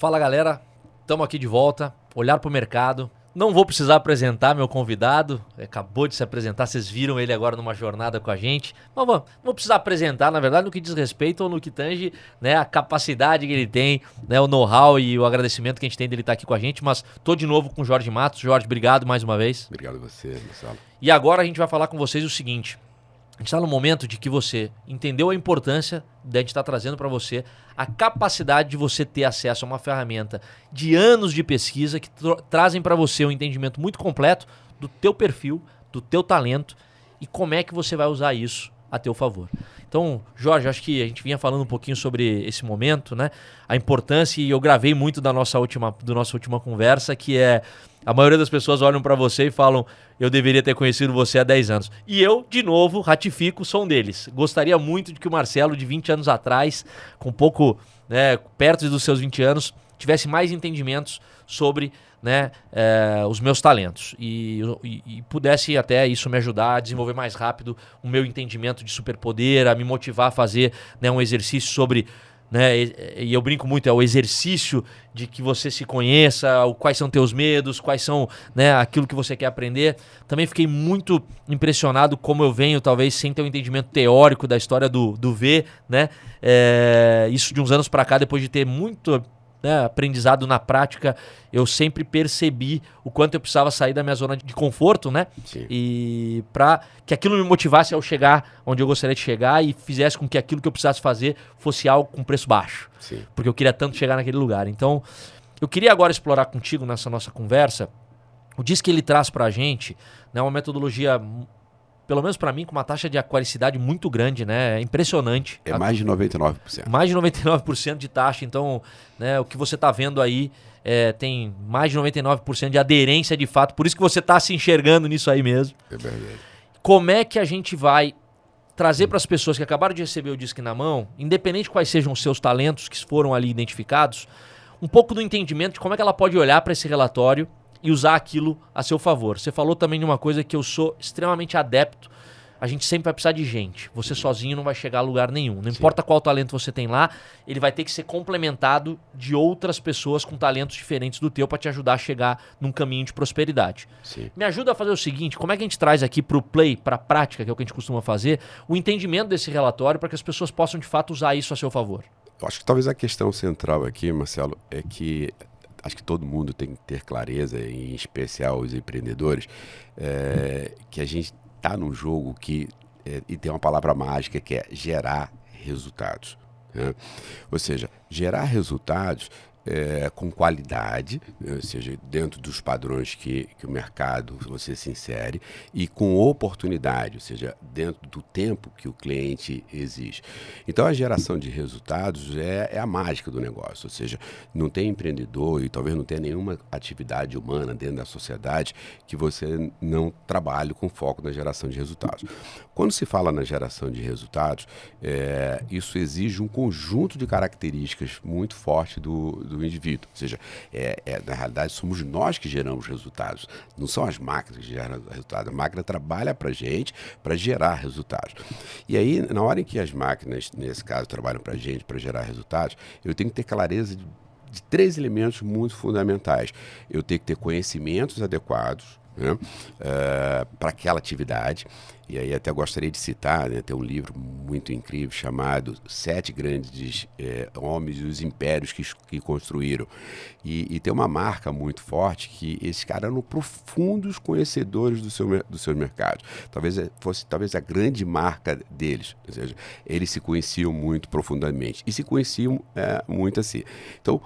Fala galera, estamos aqui de volta, olhar para o mercado. Não vou precisar apresentar meu convidado, acabou de se apresentar, vocês viram ele agora numa jornada com a gente. Mas não vou precisar apresentar, na verdade, no que diz respeito ou no que tange, né, a capacidade que ele tem, né, o know-how e o agradecimento que a gente tem dele estar aqui com a gente. Mas tô de novo com o Jorge Matos. Jorge, obrigado mais uma vez. Obrigado a você, Marcelo. E agora a gente vai falar com vocês o seguinte. A gente está no momento de que você entendeu a importância de a gente estar trazendo para você a capacidade de você ter acesso a uma ferramenta de anos de pesquisa que trazem para você um entendimento muito completo do teu perfil, do teu talento e como é que você vai usar isso a teu favor. Então, Jorge, acho que a gente vinha falando um pouquinho sobre esse momento, né? A importância, e eu gravei muito da nossa última conversa, que é a maioria das pessoas olham para você e falam: eu deveria ter conhecido você há 10 anos. E eu, de novo, ratifico, sou um deles. Gostaria muito de que o Marcelo, de 20 anos atrás, com um pouco, né, perto dos seus 20 anos, tivesse mais entendimentos sobre, né, os meus talentos. E pudesse até isso me ajudar a desenvolver mais rápido o meu entendimento de superpoder, a me motivar a fazer, né, um exercício sobre... Né, e eu brinco muito, é o exercício de que você se conheça, quais são teus medos, quais são, né, aquilo que você quer aprender. Também fiquei muito impressionado como eu venho, talvez sem ter um entendimento teórico da história do V, né, isso de uns anos para cá, depois de ter muito, né, aprendizado na prática, eu sempre percebi o quanto eu precisava sair da minha zona de conforto, né? Sim. E para que aquilo me motivasse ao chegar onde eu gostaria de chegar e fizesse com que aquilo que eu precisasse fazer fosse algo com preço baixo. Sim. Porque eu queria tanto chegar naquele lugar. Então, eu queria agora explorar contigo nessa nossa conversa o DISC que ele traz para a gente, né, uma metodologia, pelo menos para mim, com uma taxa de aquaricidade muito grande, né? É impressionante. É mais de 99%. Mais de 99% de taxa. Então, né, o que você está vendo aí tem mais de 99% de aderência de fato. Por isso que você está se enxergando nisso aí mesmo. É verdade. Como é que a gente vai trazer para as pessoas que acabaram de receber o DISC na mão, independente de quais sejam os seus talentos que foram ali identificados, um pouco do entendimento de como é que ela pode olhar para esse relatório e usar aquilo a seu favor. Você falou também de uma coisa que eu sou extremamente adepto. A gente sempre vai precisar de gente. Você sozinho não vai chegar a lugar nenhum. Não importa qual talento você tem lá, ele vai ter que ser complementado de outras pessoas com talentos diferentes do teu para te ajudar a chegar num caminho de prosperidade. Sim. Me ajuda a fazer o seguinte, como é que a gente traz aqui para o play, para a prática, que é o que a gente costuma fazer, o entendimento desse relatório para que as pessoas possam de fato usar isso a seu favor? Eu acho que talvez a questão central aqui, Marcelo, é que acho que todo mundo tem que ter clareza, em especial os empreendedores, que a gente está num jogo que e tem uma palavra mágica que é gerar resultados, né? Ou seja, gerar resultados com qualidade, né? Ou seja, dentro dos padrões que o mercado você se insere, e com oportunidade, ou seja, dentro do tempo que o cliente exige. Então a geração de resultados é a mágica do negócio, ou seja, não tem empreendedor e talvez não tenha nenhuma atividade humana dentro da sociedade que você não trabalhe com foco na geração de resultados. Quando se fala na geração de resultados, isso exige um conjunto de características muito forte do indivíduo. Ou seja, na realidade somos nós que geramos resultados, não são as máquinas que geram resultados. A máquina trabalha para a gente para gerar resultados. E aí, na hora em que as máquinas, nesse caso, trabalham para a gente para gerar resultados, eu tenho que ter clareza de 3 elementos muito fundamentais. Eu tenho que ter conhecimentos adequados, né, para aquela atividade. E aí até gostaria de citar, né, tem um livro muito incrível chamado 7 Grandes Homens e os Impérios que Construíram. E tem uma marca muito forte que esses caras eram profundos conhecedores dos seus mercados. Talvez fosse a grande marca deles. Ou seja, eles se conheciam muito profundamente e se conheciam muito assim. Então,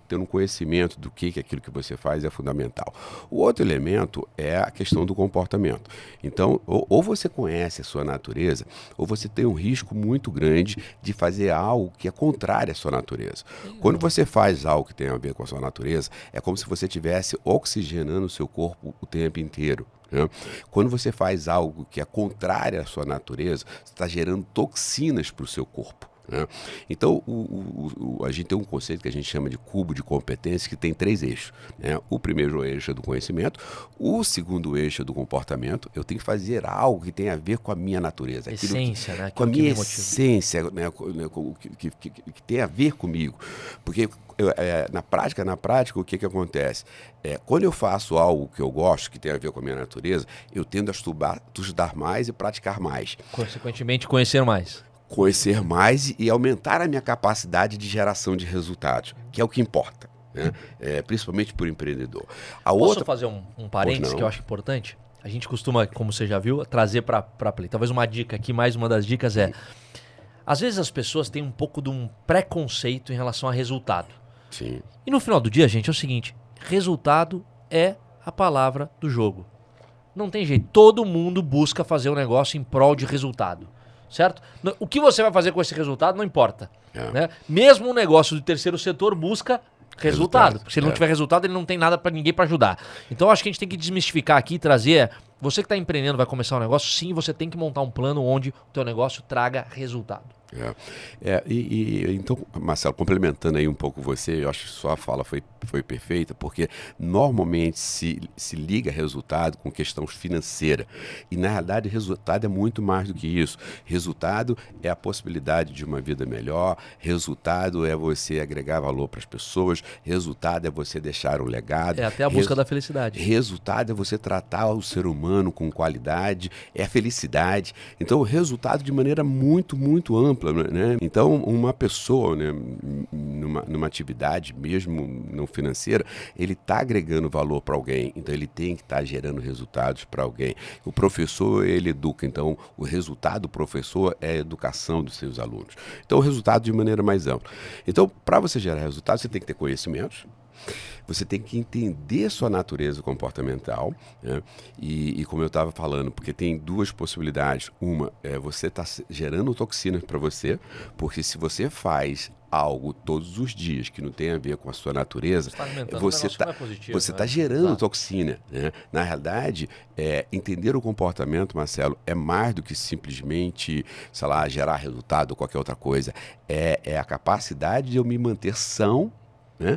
ter um conhecimento do que aquilo que você faz é fundamental. O outro elemento é a questão do comportamento. Então, ou você conhece a sua natureza, ou você tem um risco muito grande de fazer algo que é contrário à sua natureza. Quando você faz algo que tem a ver com a sua natureza, é como se você estivesse oxigenando o seu corpo o tempo inteiro, né? Quando você faz algo que é contrário à sua natureza, você está gerando toxinas para o seu corpo, né? Então, a gente tem um conceito que a gente chama de cubo de competência, que tem 3 eixos, né? O primeiro eixo é do conhecimento, o segundo eixo é do comportamento. Eu tenho que fazer algo que tenha a ver com a minha natureza. Essência, né? Com a minha essência, né? Que tem a ver comigo. Porque na prática, o que acontece? Quando eu faço algo que eu gosto, que tem a ver com a minha natureza, eu tendo a estudar mais e praticar mais. Consequentemente, conhecer mais. Conhecer mais e aumentar a minha capacidade de geração de resultados, que é o que importa, né? Principalmente por empreendedor. Posso fazer um parênteses que eu acho importante? A gente costuma, como você já viu, trazer para Play. Talvez uma dica aqui, mais uma das dicas às vezes as pessoas têm um pouco de um preconceito em relação a resultado. Sim. E no final do dia, gente, é o seguinte, resultado é a palavra do jogo. Não tem jeito, todo mundo busca fazer um negócio em prol de resultado. Certo? O que você vai fazer com esse resultado não importa. Né? Mesmo um negócio do terceiro setor busca resultado. Porque se ele não tiver resultado, ele não tem nada para ninguém para ajudar. Então acho que a gente tem que desmistificar aqui e trazer. Você que está empreendendo, vai começar um negócio, sim, você tem que montar um plano onde o teu negócio traga resultado. Então, Marcelo, complementando aí um pouco você, eu acho que sua fala foi perfeita, porque normalmente se liga resultado com questão financeira. E, na realidade, resultado é muito mais do que isso. Resultado é a possibilidade de uma vida melhor, resultado é você agregar valor para as pessoas, resultado é você deixar um legado. É até a busca da felicidade. Resultado é você tratar o ser humano com qualidade, é a felicidade. Então, o resultado de maneira muito, muito ampla. Né? Então, uma pessoa, né, numa atividade, mesmo não financeira, ele está agregando valor para alguém, então ele tem que estar gerando resultados para alguém. O professor, ele educa, então o resultado do professor é a educação dos seus alunos. Então, o resultado de maneira mais ampla. Então, para você gerar resultado, você tem que ter conhecimentos, você tem que entender sua natureza comportamental, né? E como eu estava falando, porque tem 2 possibilidades. Uma é você está gerando toxinas para você, porque se você faz algo todos os dias que não tem a ver com a sua natureza, você está gerando toxina, né? Na realidade, entender o comportamento, Marcelo, é mais do que simplesmente, sei lá, gerar resultado ou qualquer outra coisa. É a capacidade de eu me manter são, né?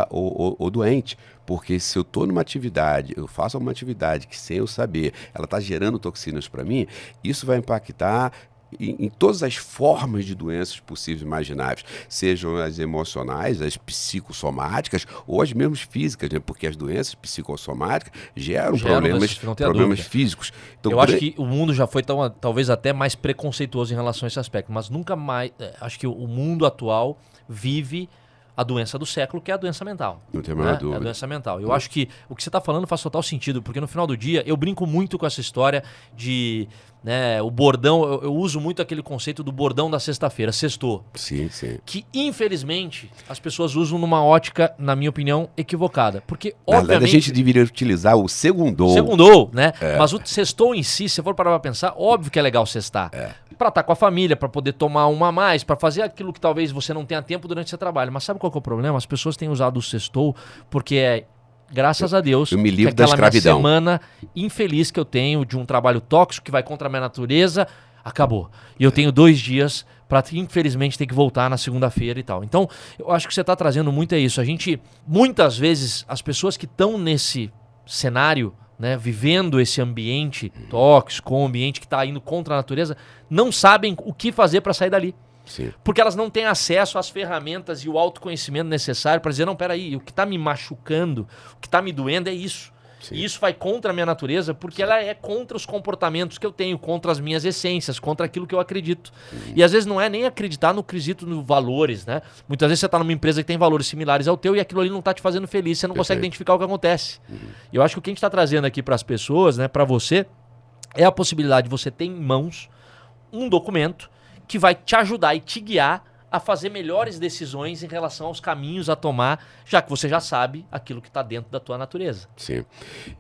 Ou doente, porque se eu estou numa atividade, eu faço uma atividade que sem eu saber, ela está gerando toxinas para mim, isso vai impactar em todas as formas de doenças possíveis e imagináveis, sejam as emocionais, as psicossomáticas ou as mesmas físicas, né? Porque as doenças psicossomáticas geram problemas físicos. Então, eu acho que o mundo já foi talvez até mais preconceituoso em relação a esse aspecto, mas nunca mais, acho que o mundo atual vive a doença do século, que é a doença mental. Não tem a menor dúvida. É a doença mental. Eu acho que o que você está falando faz total sentido, porque no final do dia, eu brinco muito com essa história de, né, o bordão, eu uso muito aquele conceito do bordão da sexta-feira, sextou. Sim, sim. Que, infelizmente, as pessoas usam numa ótica, na minha opinião, equivocada. Porque, na obviamente... verdade, a gente deveria utilizar o segundou. Segundou, né? Mas o sextou em si, se for parar pra pensar, óbvio que é legal sextar. Pra estar com a família, pra poder tomar uma a mais, pra fazer aquilo que talvez você não tenha tempo durante o seu trabalho. Mas sabe qual que é o problema? As pessoas têm usado o sextou porque graças a Deus, eu me livro que aquela da escravidão. Minha semana infeliz que eu tenho de um trabalho tóxico que vai contra a minha natureza, acabou. E eu tenho 2 dias para, infelizmente, ter que voltar na segunda-feira e tal. Então, eu acho que você está trazendo muito isso. A gente, muitas vezes, as pessoas que estão nesse cenário, né, vivendo esse ambiente tóxico, um ambiente que está indo contra a natureza, não sabem o que fazer para sair dali. Sim. Porque elas não têm acesso às ferramentas e o autoconhecimento necessário para dizer, não, peraí, o que está me machucando, o que está me doendo é isso. Sim. E isso vai contra a minha natureza, porque ela é contra os comportamentos que eu tenho, contra as minhas essências, contra aquilo que eu acredito. E às vezes não é nem acreditar no quesito nos valores, né? Muitas vezes você está numa empresa que tem valores similares ao teu e aquilo ali não está te fazendo feliz, você não consegue identificar o que acontece. E eu acho que o que a gente está trazendo aqui para as pessoas, né, para você, é a possibilidade de você ter em mãos um documento que vai te ajudar e te guiar a fazer melhores decisões em relação aos caminhos a tomar, já que você já sabe aquilo que está dentro da tua natureza. Sim.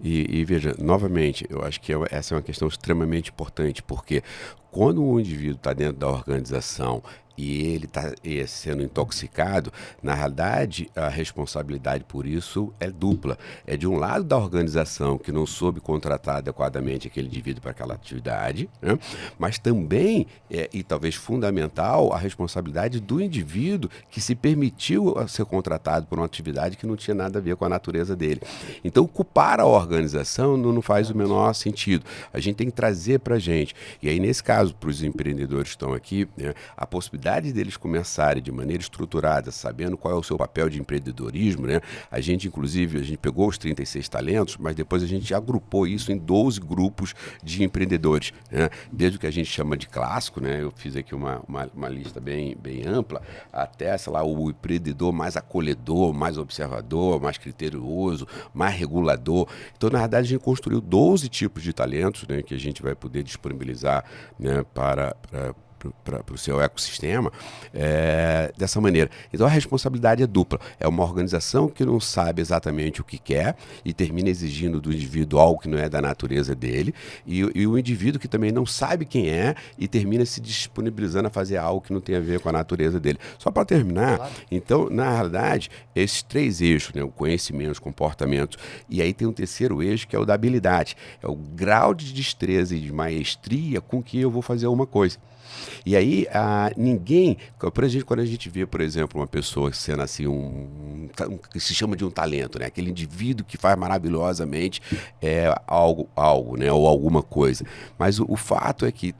E veja, novamente, eu acho que essa é uma questão extremamente importante, porque quando o indivíduo está dentro da organização e ele está sendo intoxicado, na realidade, a responsabilidade por isso é dupla. É de um lado da organização que não soube contratar adequadamente aquele indivíduo para aquela atividade, né? Mas também, e talvez fundamental, a responsabilidade do indivíduo que se permitiu ser contratado por uma atividade que não tinha nada a ver com a natureza dele. Então, culpar a organização não faz o menor sentido. A gente tem que trazer para a gente. E aí, nesse caso, para os empreendedores que estão aqui, né, a possibilidade deles começarem de maneira estruturada, sabendo qual é o seu papel de empreendedorismo, né? A gente pegou os 36 talentos, mas depois a gente agrupou isso em 12 grupos de empreendedores, né? Desde o que a gente chama de clássico, né? Eu fiz aqui uma lista bem ampla, até, sei lá, o empreendedor mais acolhedor, mais observador, mais criterioso, mais regulador. Então, na verdade, a gente construiu 12 tipos de talentos, né, que a gente vai poder disponibilizar, né, para o seu ecossistema, dessa maneira. Então a responsabilidade é dupla. É uma organização que não sabe exatamente o que quer e termina exigindo do indivíduo algo que não é da natureza dele, e o indivíduo que também não sabe quem é e termina se disponibilizando a fazer algo que não tem a ver com a natureza dele. Só para terminar, claro. Então, na realidade, esses 3 eixos, né, o conhecimento, os comportamentos, e aí tem um terceiro eixo que é o da habilidade. É o grau de destreza e de maestria com que eu vou fazer uma coisa. E aí, ninguém, quando a gente vê, por exemplo, uma pessoa sendo assim, que se chama de um talento, né? Aquele indivíduo que faz maravilhosamente algo, né? Ou alguma coisa. Mas o fato é que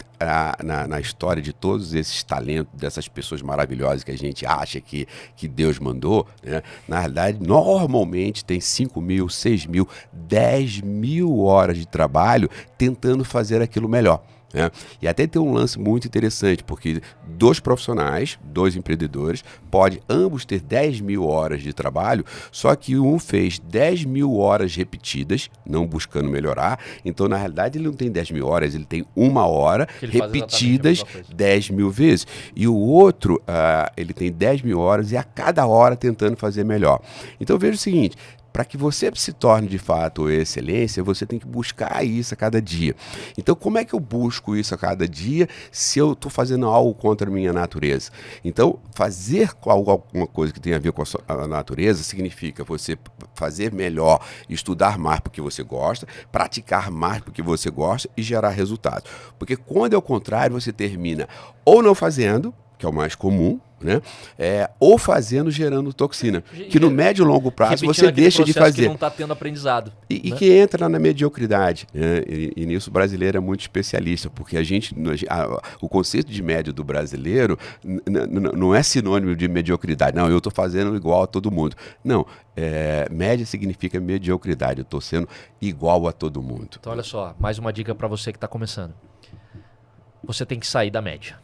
na história de todos esses talentos, dessas pessoas maravilhosas que a gente acha que Deus mandou, né? Na realidade, normalmente tem 5.000, 6.000, 10.000 horas de trabalho tentando fazer aquilo melhor. E até tem um lance muito interessante, porque 2 profissionais, 2 empreendedores, podem ambos ter 10.000 horas de trabalho, só que um fez 10.000 horas repetidas, não buscando melhorar. Então, na realidade, ele não tem 10.000 horas, ele tem 1 hora repetidas 10.000 vezes. E o outro, ele tem 10.000 horas e a cada hora tentando fazer melhor. Então, veja o seguinte: para que você se torne de fato excelência, você tem que buscar isso a cada dia. Então, como é que eu busco isso a cada dia se eu estou fazendo algo contra a minha natureza? Então, fazer alguma coisa que tenha a ver com a natureza significa você fazer melhor, estudar mais porque você gosta, praticar mais porque você gosta e gerar resultados. Porque quando é o contrário, você termina ou não fazendo, que é o mais comum, né? Ou fazendo, gerando toxina, que no médio e longo prazo você deixa de fazer. Que não está tendo aprendizado. E que entra na mediocridade, né? E nisso o brasileiro é muito especialista, porque o conceito de médio do brasileiro não é sinônimo de mediocridade. Não, eu estou fazendo igual a todo mundo. Não, média significa mediocridade, eu estou sendo igual a todo mundo. Então olha só, mais uma dica para você que está começando. Você tem que sair da média.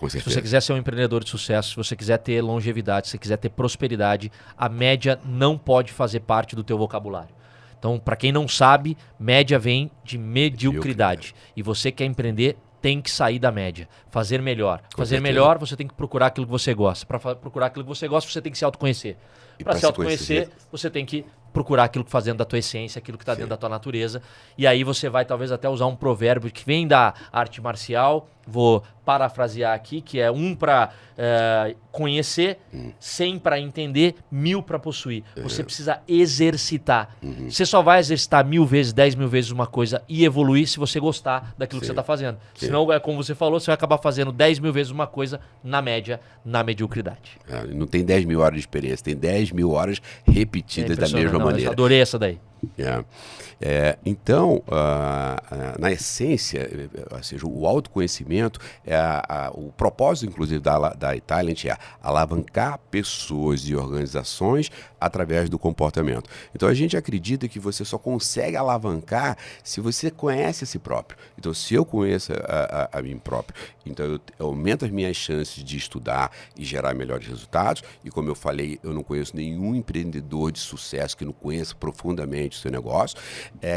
Se você quiser ser um empreendedor de sucesso, se você quiser ter longevidade, se você quiser ter prosperidade, a média não pode fazer parte do teu vocabulário. Então, para quem não sabe, média vem de mediocridade. E você quer empreender, tem que sair da média. Fazer melhor. Fazer melhor, você tem que procurar aquilo que você gosta. Para procurar aquilo que você gosta, você tem que se autoconhecer. Para se autoconhecer, você tem que procurar aquilo que faz dentro da tua essência, aquilo que está dentro da tua natureza. E aí você vai talvez até usar um provérbio que vem da arte marcial, vou parafrasear aqui, que é 1 para conhecer, 100 para entender, 1.000 para possuir. Você precisa exercitar. Você só vai exercitar 1.000 vezes, 10.000 vezes uma coisa e evoluir se você gostar daquilo que você está fazendo. Senão, como você falou, você vai acabar fazendo 10.000 vezes uma coisa na média, na mediocridade. Não tem 10.000 horas de experiência, tem 10.000 horas repetidas da mesma maneira. Eu adorei essa daí. Então, na essência, ou seja, o autoconhecimento, o propósito, inclusive, da iTalent é alavancar pessoas e organizações através do comportamento. Então, a gente acredita que você só consegue alavancar se você conhece a si próprio. Então, se eu conheço a mim próprio, então eu aumento as minhas chances de estudar e gerar melhores resultados. E como eu falei, eu não conheço nenhum empreendedor de sucesso que não conheça profundamente o seu negócio,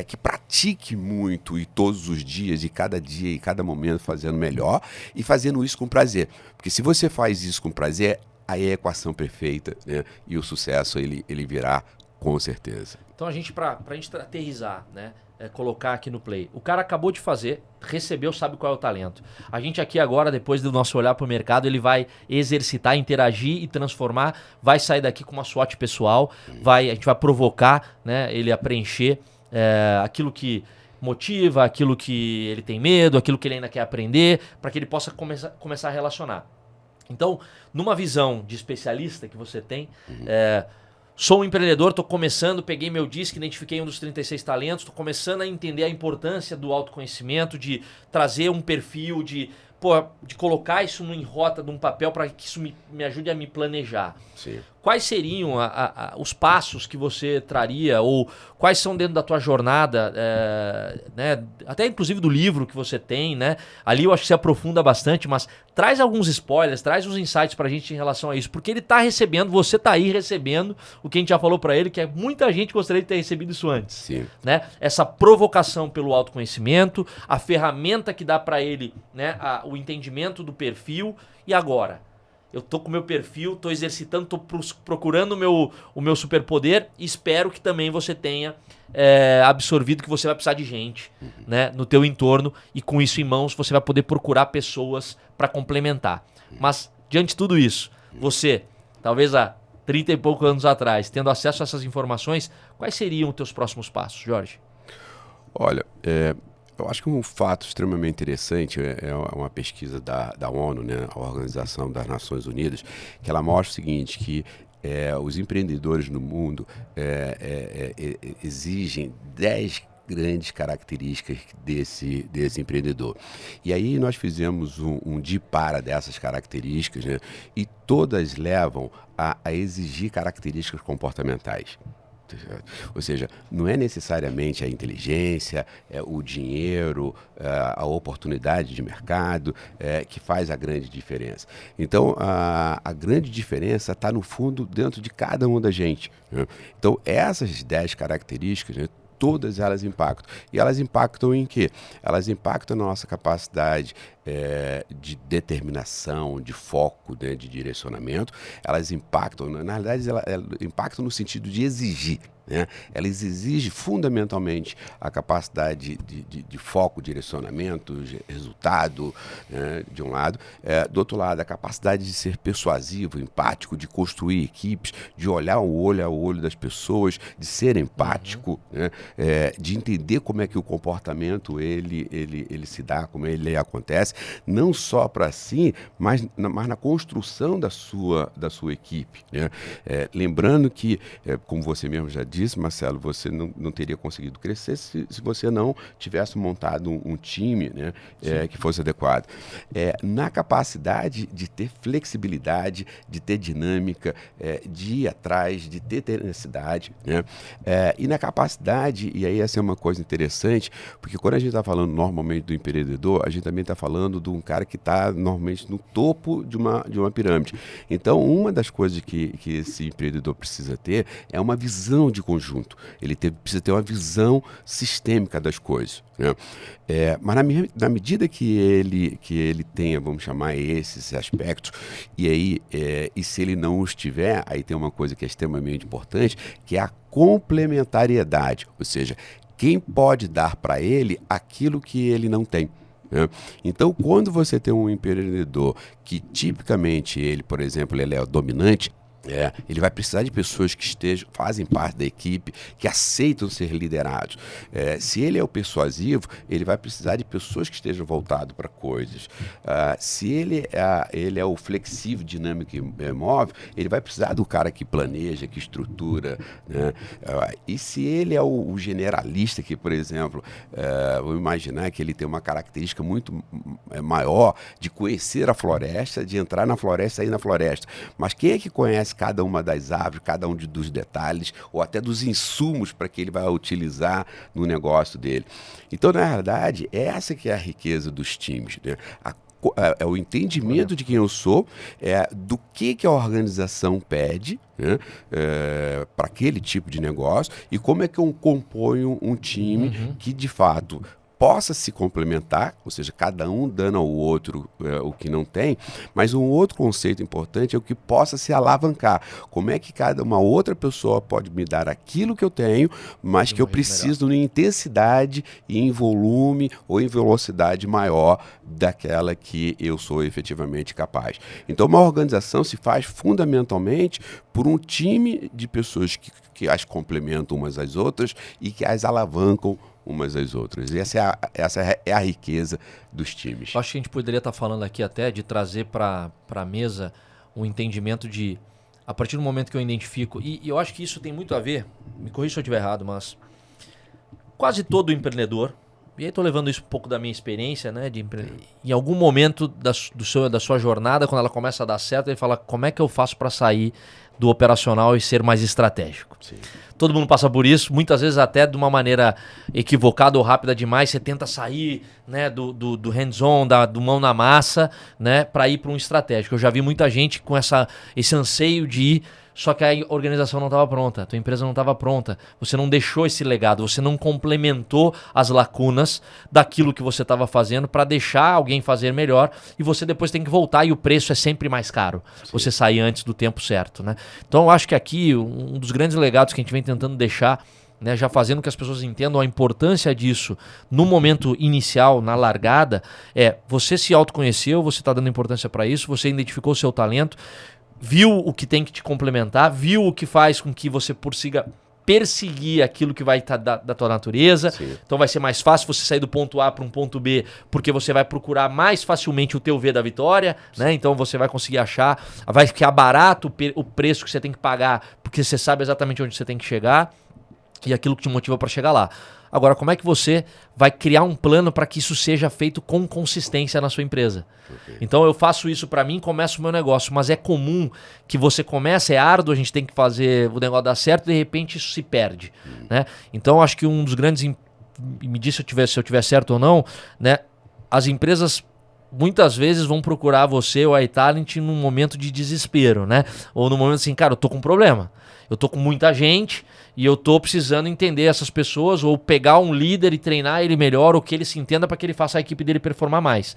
que pratique muito e todos os dias, e cada dia e cada momento fazendo melhor e fazendo isso com prazer. Porque se você faz isso com prazer, aí é a equação perfeita, né? E o sucesso ele virá com certeza. Então, para a gente aterrizar, né? colocar aqui no play. O cara acabou de fazer, recebeu, sabe qual é o talento. A gente aqui agora, depois do nosso olhar para o mercado, ele vai exercitar, interagir e transformar, vai sair daqui com uma SWOT pessoal, a gente vai provocar, né, ele a preencher aquilo que motiva, aquilo que ele tem medo, aquilo que ele ainda quer aprender, para que ele possa começar a relacionar. Então, numa visão de especialista que você tem, sou um empreendedor, estou começando, peguei meu disco, identifiquei um dos 36 talentos, estou começando a entender a importância do autoconhecimento, de trazer um perfil, de colocar isso em rota de um papel para que isso me ajude a me planejar. Sim. Quais seriam os passos que você traria, ou quais são dentro da tua jornada, né, até inclusive do livro que você tem, né? Ali eu acho que se aprofunda bastante, mas traz alguns spoilers, traz uns insights pra gente em relação a isso, porque ele tá recebendo, você tá aí recebendo o que a gente já falou pra ele, que muita gente gostaria de ter recebido isso antes. Sim. Né? Essa provocação pelo autoconhecimento, a ferramenta que dá pra ele, né, o entendimento do perfil, e agora? Eu tô com o meu perfil, tô exercitando, tô procurando o meu superpoder e espero que também você tenha absorvido que você vai precisar de gente, né, no teu entorno, e com isso em mãos você vai poder procurar pessoas para complementar. Mas, diante de tudo isso, você, talvez há 30 e poucos anos atrás, tendo acesso a essas informações, quais seriam os teus próximos passos, Jorge? Olha, eu acho que um fato extremamente interessante é uma pesquisa da ONU, né, a Organização das Nações Unidas, que ela mostra o seguinte, que os empreendedores no mundo exigem 10 grandes características desse empreendedor. E aí nós fizemos um dipara dessas características, né, e todas levam a exigir características comportamentais. Ou seja, não é necessariamente a inteligência, o dinheiro, a oportunidade de mercado que faz a grande diferença. Então, a grande diferença está no fundo dentro de cada um da gente, né? Então, essas 10 características, né, todas elas impactam. E elas impactam em quê? Elas impactam na nossa capacidade de determinação, de foco, né, de direcionamento. Elas impactam, na realidade, elas impactam no sentido de exigir, né? Elas exigem fundamentalmente a capacidade de foco, direcionamento, resultado, né, de um lado. Do outro lado, a capacidade de ser persuasivo, empático, de construir equipes, de olhar o olho a olho das pessoas, de ser empático, né, de entender como é que o comportamento ele se dá, como ele acontece, não só para si, mas na construção da sua equipe, né? Lembrando que, como você mesmo já disse, Marcelo, você não teria conseguido crescer se você não tivesse montado um time, né, que fosse adequado. Na capacidade de ter flexibilidade, de ter dinâmica, de ir atrás, de ter tenacidade, né? E na capacidade, e aí essa é uma coisa interessante, porque quando a gente está falando normalmente do empreendedor, a gente também está falando de um cara que está normalmente no topo de uma pirâmide. Então, uma das coisas que esse empreendedor precisa ter é uma visão de conjunto. Ele precisa ter uma visão sistêmica das coisas, né? Mas na medida que ele tenha, vamos chamar, esses aspectos, e aí, e se ele não os tiver, aí tem uma coisa que é extremamente importante, que é a complementariedade, ou seja, quem pode dar para ele aquilo que ele não tem. Então, quando você tem um empreendedor que tipicamente ele, por exemplo, ele é o dominante, ele vai precisar de pessoas que fazem parte da equipe, que aceitam ser liderados. Se ele é o persuasivo, ele vai precisar de pessoas que estejam voltadas para coisas. Se ele é o flexível, dinâmico e móvel, ele vai precisar do cara que planeja, que estrutura, né? E se ele é o generalista, que, por exemplo, vamos imaginar que ele tem uma característica muito maior de conhecer a floresta, de entrar na floresta e sair na floresta. Mas quem é que conhece cada uma das árvores, cada um dos detalhes, ou até dos insumos para que ele vai utilizar no negócio dele? Então, na verdade, essa que é a riqueza dos times, né? É o entendimento de quem eu sou, do que a organização pede, né, para aquele tipo de negócio, e como é que eu componho um time que, de fato, possa se complementar, ou seja, cada um dando ao outro o que não tem, mas um outro conceito importante é o que possa se alavancar. Como é que uma outra pessoa pode me dar aquilo que eu tenho, mas que eu preciso em intensidade e em volume ou em velocidade maior daquela que eu sou efetivamente capaz. Então, uma organização se faz fundamentalmente por um time de pessoas que as complementam umas às outras e que as alavancam umas às outras. E essa é a riqueza dos times. Eu acho que a gente poderia estar falando aqui até de trazer para a mesa um entendimento de, a partir do momento que eu identifico, e eu acho que isso tem muito a ver, me corrija se eu estiver errado, mas quase todo empreendedor, e aí estou levando isso um pouco da minha experiência, né, em algum momento da sua jornada, quando ela começa a dar certo, ele fala, como é que eu faço para sair do operacional e ser mais estratégico? Sim. Todo mundo passa por isso, muitas vezes até de uma maneira equivocada ou rápida demais, você tenta sair, né, do hands-on, do mão na massa, né, para ir para um estratégico. Eu já vi muita gente com esse anseio de ir, só que a organização não estava pronta, a tua empresa não estava pronta, você não deixou esse legado, você não complementou as lacunas daquilo que você estava fazendo para deixar alguém fazer melhor e você depois tem que voltar e o preço é sempre mais caro. Sim. Você sair antes do tempo certo, né? Então eu acho que aqui um dos grandes legados que a gente vem tentando deixar, né, já fazendo que as pessoas entendam a importância disso no momento inicial, na largada, você se autoconheceu, você está dando importância para isso, você identificou o seu talento, viu o que tem que te complementar, viu o que faz com que você consiga perseguir aquilo que vai estar da tua natureza. Sim. Então vai ser mais fácil você sair do ponto A para um ponto B, porque você vai procurar mais facilmente o teu V da vitória, né? Então você vai conseguir achar, vai ficar barato o preço que você tem que pagar, porque você sabe exatamente onde você tem que chegar e aquilo que te motiva para chegar lá. Agora, como é que você vai criar um plano para que isso seja feito com consistência na sua empresa? Okay. Então, eu faço isso para mim, começo o meu negócio, mas é comum que você comece, é árduo, a gente tem que fazer o negócio dar certo e de repente isso se perde. Né? Então, acho que um dos grandes, me diz se eu tiver certo ou não, né? As empresas muitas vezes vão procurar você ou a iTalent num momento de desespero, né? Ou no momento assim, cara, eu tô com um problema. Eu tô com muita gente e eu tô precisando entender essas pessoas ou pegar um líder e treinar ele melhor ou que ele se entenda para que ele faça a equipe dele performar mais.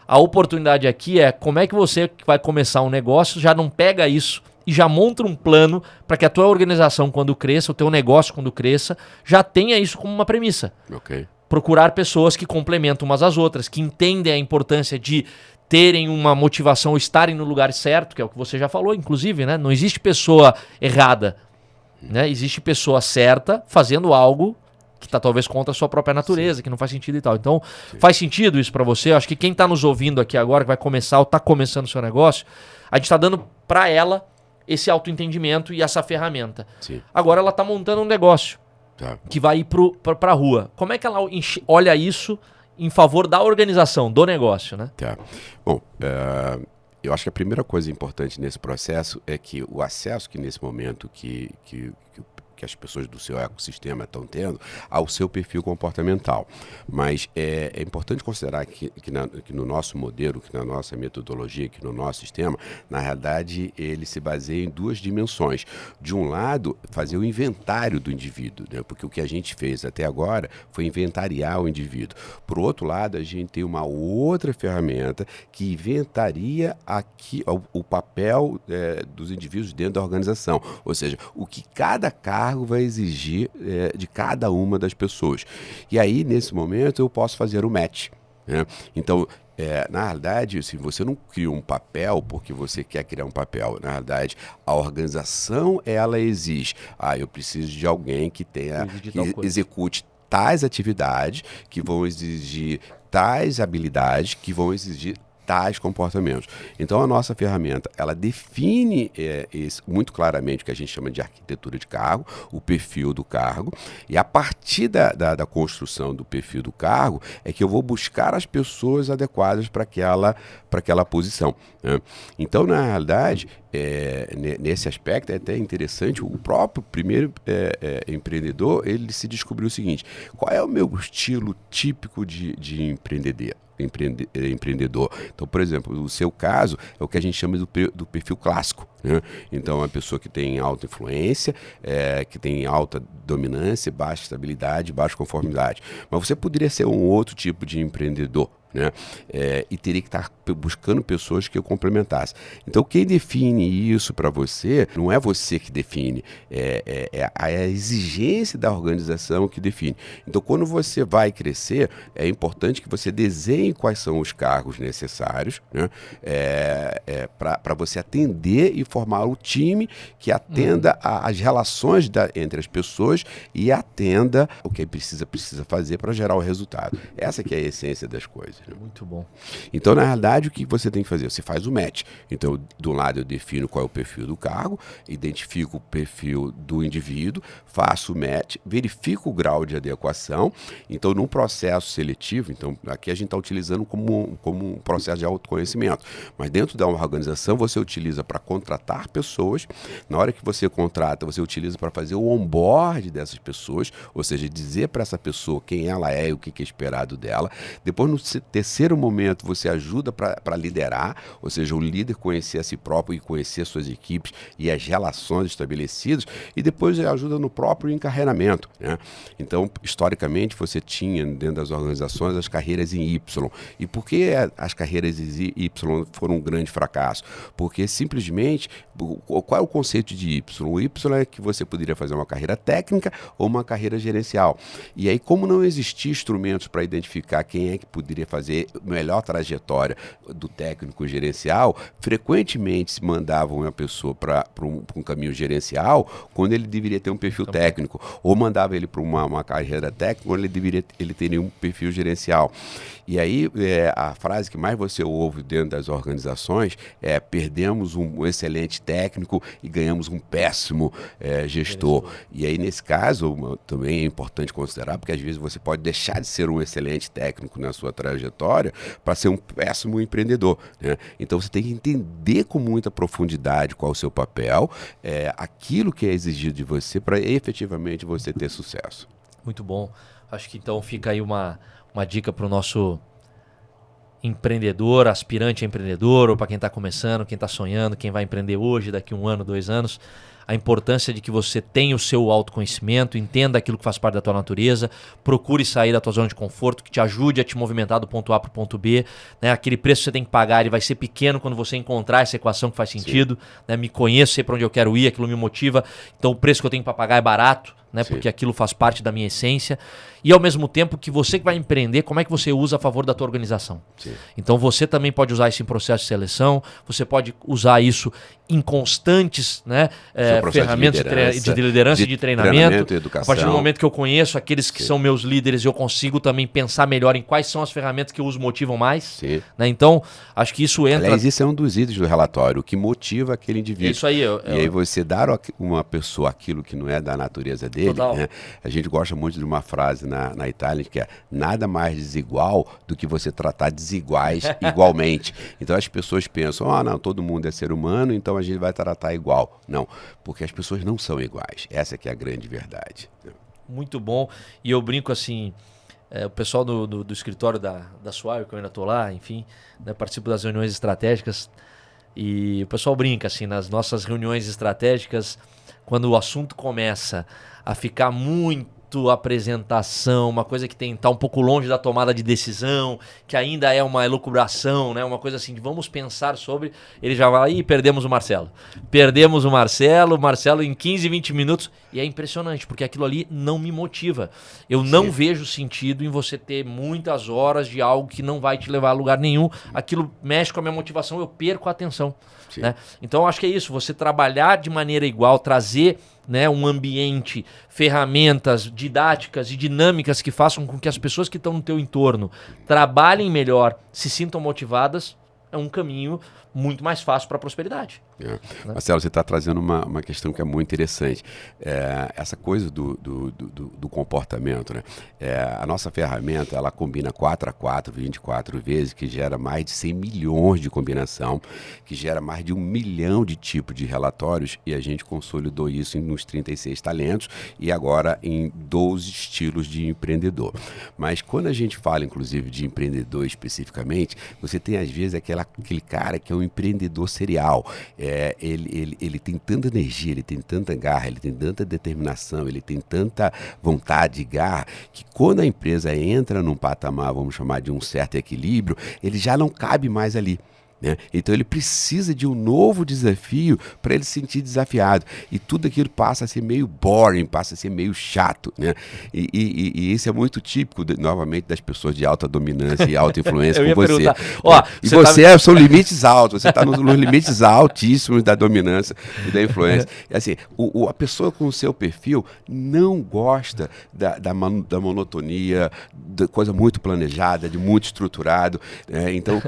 A oportunidade aqui é como é que você vai começar um negócio, já não pega isso e já monta um plano para que a tua organização, quando cresça, o teu negócio, quando cresça, já tenha isso como uma premissa. Ok. Procurar pessoas que complementam umas às outras, que entendem a importância de terem uma motivação, estarem no lugar certo, que é o que você já falou, inclusive, né? Não existe pessoa errada, né? Existe pessoa certa fazendo algo que está talvez contra a sua própria natureza, sim, que não faz sentido e tal. Então, sim, faz sentido isso para você? Eu acho que quem está nos ouvindo aqui agora, que vai começar ou está começando o seu negócio, a gente está dando para ela esse autoentendimento e essa ferramenta. Sim. Agora ela está montando um negócio, tá, que vai ir para a rua. Como é que ela olha isso em favor da organização, do negócio, né? Tá. Bom, eu acho que a primeira coisa importante nesse processo é que o acesso que nesse momento que as pessoas do seu ecossistema estão tendo ao seu perfil comportamental. Mas é importante considerar que no nosso modelo, que na nossa metodologia, que no nosso sistema, na realidade, ele se baseia em duas dimensões. De um lado, fazer o inventário do indivíduo, né? Porque o que a gente fez até agora foi inventariar o indivíduo. Por outro lado, a gente tem uma outra ferramenta que inventaria o papel dos indivíduos dentro da organização. Ou seja, o que cada cargo vai exigir de cada uma das pessoas. E aí, nesse momento, eu posso fazer o match, né? Então, na realidade, assim, você não cria um papel porque você quer criar um papel. Na realidade, a organização, ela exige. Eu preciso de alguém que execute tais atividades, que vão exigir tais habilidades, que vão exigir tais comportamentos. Então, a nossa ferramenta, ela define muito claramente o que a gente chama de arquitetura de cargo, o perfil do cargo, e a partir da construção do perfil do cargo é que eu vou buscar as pessoas adequadas para aquela posição, né? Então, na realidade, nesse aspecto é até interessante, o próprio primeiro empreendedor, ele se descobriu o seguinte: qual é o meu estilo típico de empreender? empreendedor. Então, por exemplo, o seu caso é o que a gente chama do perfil clássico, né? Então, é uma pessoa que tem alta influência, que tem alta dominância, baixa estabilidade, baixa conformidade. Mas você poderia ser um outro tipo de empreendedor, né? E teria que estar buscando pessoas que o complementassem. Então, quem define isso para você, não é você que define, é a exigência da organização que define. Então, quando você vai crescer, é importante que você desenhe quais são os cargos necessários, né? Para você atender e formar o time que atenda às relações entre as pessoas e atenda o que precisa fazer para gerar o resultado. Essa que é a essência das coisas. Muito bom. Então, na realidade, o que você tem que fazer? Você faz o match. Então, do lado eu defino qual é o perfil do cargo, identifico o perfil do indivíduo, faço o match, verifico o grau de adequação. Então, num processo seletivo, então aqui a gente está utilizando como um processo de autoconhecimento. Mas dentro da uma organização, você utiliza para contratar pessoas. Na hora que você contrata, você utiliza para fazer o onboard dessas pessoas, ou seja, dizer para essa pessoa quem ela é e o que é esperado dela. Depois, no terceiro momento, você ajuda para liderar, ou seja, o líder conhecer a si próprio e conhecer suas equipes e as relações estabelecidas, e depois ajuda no próprio encarreiramento, né? Então, historicamente, você tinha dentro das organizações as carreiras em Y. E por que as carreiras em Y foram um grande fracasso? Porque simplesmente, qual é o conceito de Y? O Y é que você poderia fazer uma carreira técnica ou uma carreira gerencial. E aí, como não existia instrumentos para identificar quem é que poderia fazer melhor trajetória do técnico gerencial, frequentemente se mandava uma pessoa para um caminho gerencial quando ele deveria ter um perfil técnico, ou mandava ele para uma carreira técnica quando ele teria um perfil gerencial. E aí a frase que mais você ouve dentro das organizações é: perdemos um excelente técnico e ganhamos um péssimo gestor. E aí, nesse caso, também é importante considerar, porque às vezes você pode deixar de ser um excelente técnico na sua trajetória para ser um péssimo empreendedor, né? Então você tem que entender com muita profundidade qual é o seu papel, aquilo que é exigido de você para efetivamente você ter sucesso. Muito bom. Acho que então fica aí uma dica para o nosso empreendedor, aspirante a empreendedor, ou para quem está começando, quem está sonhando, quem vai empreender hoje, daqui 1 ano, 2 anos. A importância de que você tenha o seu autoconhecimento, entenda aquilo que faz parte da tua natureza, procure sair da tua zona de conforto, que te ajude a te movimentar do ponto A para o ponto B, né? Aquele preço que você tem que pagar, ele vai ser pequeno quando você encontrar essa equação que faz sentido, né? Me conheço, sei para onde eu quero ir, aquilo me motiva, então o preço que eu tenho para pagar é barato, né? Porque aquilo faz parte da minha essência. E ao mesmo tempo que você que vai empreender, como é que você usa a favor da tua organização? Sim. Então você também pode usar isso em processo de seleção, você pode usar isso em constantes, né, ferramentas de liderança e de treinamento. Educação. A partir do momento que eu conheço aqueles que são meus líderes, eu consigo também pensar melhor em quais são as ferramentas que os motivam mais. Né? Então, acho que isso entra... Aliás, isso é um dos itens do relatório, o que motiva aquele indivíduo. Isso aí. E aí você dar a uma pessoa aquilo que não é da natureza dele, né? A gente gosta muito de uma frase na Itália que é: nada mais desigual do que você tratar desiguais igualmente. Então as pessoas pensam: não, todo mundo é ser humano, então a gente vai tratar igual. Não, porque as pessoas não são iguais. Essa que é a grande verdade. Muito bom. E eu brinco assim, o pessoal do escritório da Swire, que eu ainda estou lá, enfim, né, participo das reuniões estratégicas, e o pessoal brinca assim, nas nossas reuniões estratégicas, quando o assunto começa a ficar muito apresentação, uma coisa que tá um pouco longe da tomada de decisão, que ainda é uma elucubração, né? Uma coisa assim de vamos pensar sobre, ele já vai, perdemos o Marcelo. Perdemos o Marcelo em 15, 20 minutos, e é impressionante, porque aquilo ali não me motiva. Eu não vejo sentido em você ter muitas horas de algo que não vai te levar a lugar nenhum. Aquilo mexe com a minha motivação, eu perco a atenção. Né? Então, acho que é isso, você trabalhar de maneira igual, trazer, né, um ambiente, ferramentas didáticas e dinâmicas que façam com que as pessoas que estão no teu entorno trabalhem melhor, se sintam motivadas, é um caminho muito mais fácil para a prosperidade. Né? Marcelo, você está trazendo uma questão que é muito interessante. Essa coisa do comportamento, né? A nossa ferramenta, ela combina 4x4, 24 vezes, que gera mais de 100 milhões de combinação, que gera mais de 1 milhão de tipos de relatórios, e a gente consolidou isso nos 36 talentos e agora em 12 estilos de empreendedor. Mas quando a gente fala, inclusive, de empreendedor especificamente, você tem às vezes aquele cara que é um empreendedor serial. Ele tem tanta energia, ele tem tanta garra, ele tem tanta determinação, ele tem tanta vontade e garra, que quando a empresa entra num patamar, vamos chamar de um certo equilíbrio, ele já não cabe mais ali. Né? Então ele precisa de um novo desafio para ele se sentir desafiado, e tudo aquilo passa a ser meio boring, passa a ser meio chato, né? E isso é muito típico novamente das pessoas de alta dominância e alta influência como você. E você são limites altos, você está nos limites altíssimos da dominância e da influência. Assim, a pessoa com o seu perfil não gosta da monotonia, da coisa muito planejada, de muito estruturado, né? Então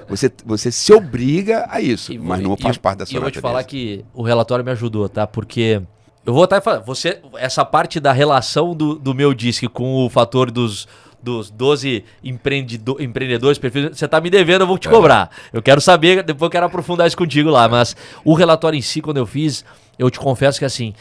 você se obriga a isso, mas não faz parte da sua natureza. Eu vou te falar que o relatório me ajudou, tá? Porque eu vou estar falando, essa parte da relação do meu DISC com o fator dos 12 empreendedores, perfis, você tá me devendo, eu vou te cobrar. Eu quero saber, depois eu quero aprofundar isso contigo lá, mas o relatório em si, quando eu fiz, eu te confesso que assim,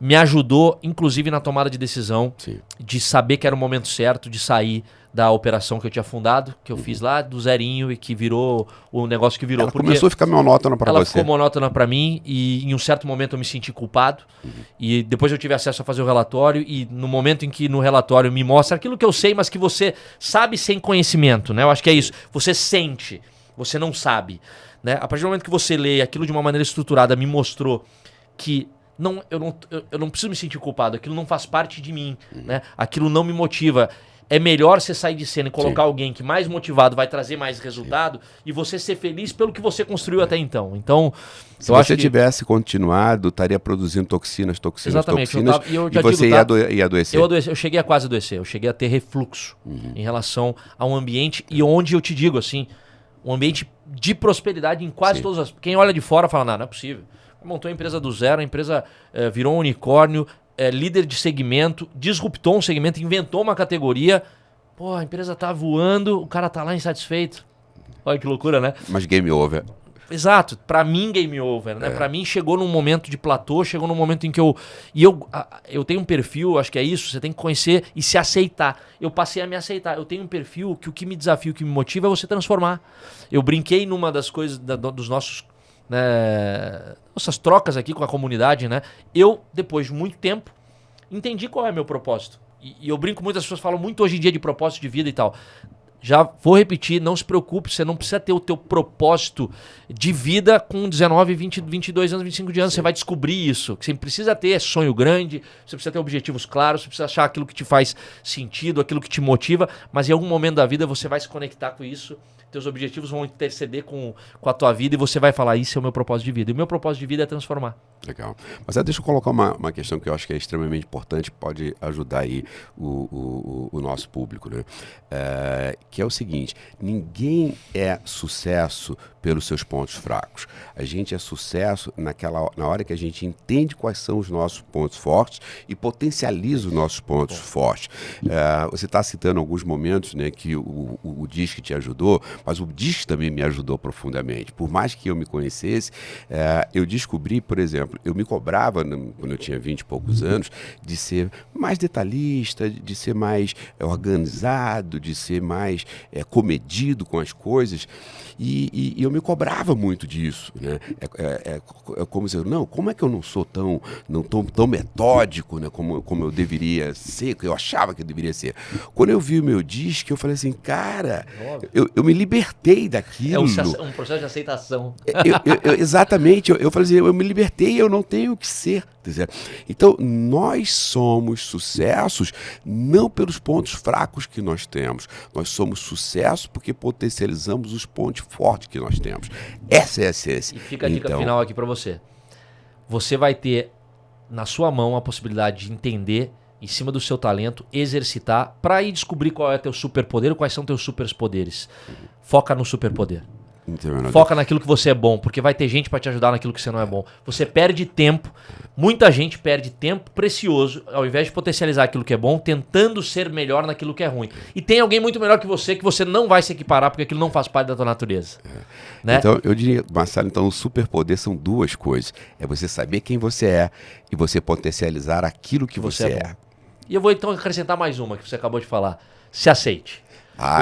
me ajudou, inclusive na tomada de decisão, sim, de saber que era o momento certo de sair da operação que eu tinha fundado, que eu fiz lá do zerinho e que virou o negócio que virou. Ela começou a ficar monótona para você. Ela ficou monótona para mim e em um certo momento eu me senti culpado. E depois eu tive acesso a fazer o relatório e no momento em que no relatório me mostra aquilo que eu sei, mas que você sabe sem conhecimento, né? Eu acho que é isso. Você sente, você não sabe, né? A partir do momento que você lê aquilo de uma maneira estruturada, me mostrou que eu não preciso me sentir culpado, aquilo não faz parte de mim, né? Aquilo não me motiva. É melhor você sair de cena e colocar alguém que mais motivado vai trazer mais resultado e você ser feliz pelo que você construiu até então. Então, se você tivesse continuado, estaria produzindo toxinas, exatamente, toxinas, e você ia adoecer. Eu cheguei a quase adoecer, eu cheguei a ter refluxo em relação a um ambiente, e onde eu te digo assim, um ambiente de prosperidade em quase todas as... Quem olha de fora fala, não é possível. Montou a empresa do zero, a empresa virou um unicórnio, líder de segmento, disruptou um segmento, inventou uma categoria. Pô, a empresa tá voando, o cara tá lá insatisfeito. Olha que loucura, né? Mas game over. Exato, pra mim game over, né? Pra mim chegou num momento de platô, chegou num momento em que eu tenho um perfil, acho que é isso, você tem que conhecer e se aceitar. Eu passei a me aceitar. Eu tenho um perfil que o que me desafia, o que me motiva é você transformar. Eu brinquei numa das coisas dos nossos... essas trocas aqui com a comunidade, né? Eu, depois de muito tempo, entendi qual é meu propósito. E eu brinco, muitas pessoas falam muito hoje em dia de propósito de vida e tal. Já vou repetir, não se preocupe, você não precisa ter o teu propósito de vida com 19, 20, 22 anos, 25 anos. Sim. Você vai descobrir isso. O que você precisa ter é sonho grande, você precisa ter objetivos claros, você precisa achar aquilo que te faz sentido, aquilo que te motiva, mas em algum momento da vida você vai se conectar com isso, teus objetivos vão interceder com a tua vida e você vai falar, isso é o meu propósito de vida. E o meu propósito de vida é transformar. Legal. Mas deixa eu colocar uma questão que eu acho que é extremamente importante, pode ajudar aí o nosso público, né? Que é o seguinte, ninguém é sucesso pelos seus pontos fracos. A gente é sucesso na hora que a gente entende quais são os nossos pontos fortes e potencializa os nossos pontos fortes. Você está citando alguns momentos, né, que o DISC te ajudou, mas o DISC também me ajudou profundamente. Por mais que eu me conhecesse, eu descobri, por exemplo, eu me cobrava, quando eu tinha 20 e poucos anos, de ser mais detalhista, de ser mais organizado, de ser mais comedido com as coisas, e eu me cobrava muito disso, né? É como dizer, não, como é que eu não sou tão metódico, né, como eu deveria ser, que eu achava que eu deveria ser. Quando eu vi o meu DISC, eu falei assim, cara, eu me libertei daquilo. É um processo de aceitação. Exatamente, eu falei assim, eu me libertei, eu não tenho o que ser. Então, nós somos sucessos não pelos pontos fracos que nós temos. Nós somos sucesso porque potencializamos os pontos fortes que nós temos. Essa é a essência. E fica a dica final aqui para você. Você vai ter na sua mão a possibilidade de entender, em cima do seu talento, exercitar, para ir descobrir qual é teu superpoder, quais são teus superpoderes. Foca no superpoder. Foca naquilo que você é bom, porque vai ter gente para te ajudar naquilo que você não é bom. Você perde tempo, muita gente perde tempo precioso, ao invés de potencializar aquilo que é bom, tentando ser melhor naquilo que é ruim. E tem alguém muito melhor que você não vai se equiparar, porque aquilo não faz parte da tua natureza. Né? Então, eu diria, Marcelo, então o superpoder são duas coisas. É você saber quem você é e você potencializar aquilo que você é. E eu vou então acrescentar mais uma que você acabou de falar. Se aceite.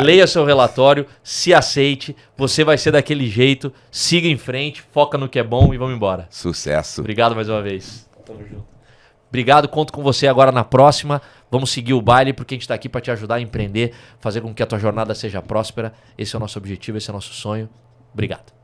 Leia seu relatório, se aceite, você vai ser daquele jeito, siga em frente, foca no que é bom e vamos embora. Sucesso. Obrigado mais uma vez. Tamo junto. Obrigado, conto com você agora na próxima. Vamos seguir o baile porque a gente está aqui para te ajudar a empreender, fazer com que a tua jornada seja próspera. Esse é o nosso objetivo, esse é o nosso sonho. Obrigado.